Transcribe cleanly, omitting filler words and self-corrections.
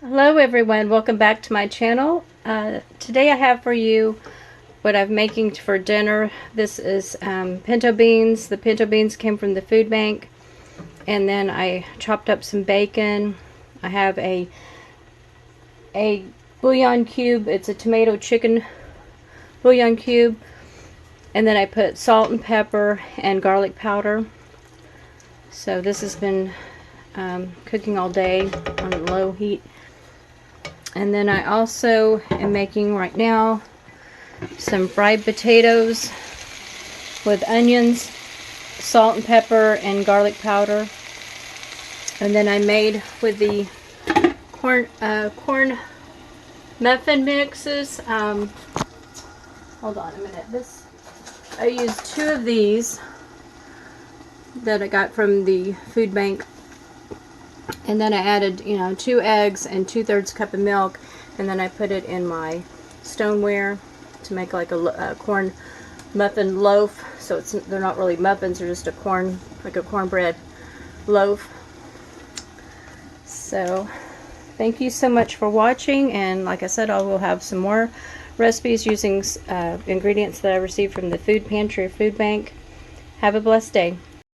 Hello everyone, welcome back to my channel. Today I have for you what I'm making for dinner. This is pinto beans. The pinto beans came from the food bank, and then I chopped up some bacon. I have a bouillon cube. It's a tomato chicken bouillon cube, and then I put salt and pepper and garlic powder. So this has been cooking all day on low heat. And then I also am making right now some fried potatoes with onions, salt and pepper, and garlic powder. And then I made with the corn muffin mixes. Hold on a minute. I used 2 of these that I got from the food bank. And then I added, 2 eggs and 2/3 cup of milk, and then I put it in my stoneware to make like a corn muffin loaf. So they're not really muffins; they're just like a cornbread loaf. So thank you so much for watching, and like I said, I will have some more recipes using ingredients that I received from the food pantry or food bank. Have a blessed day.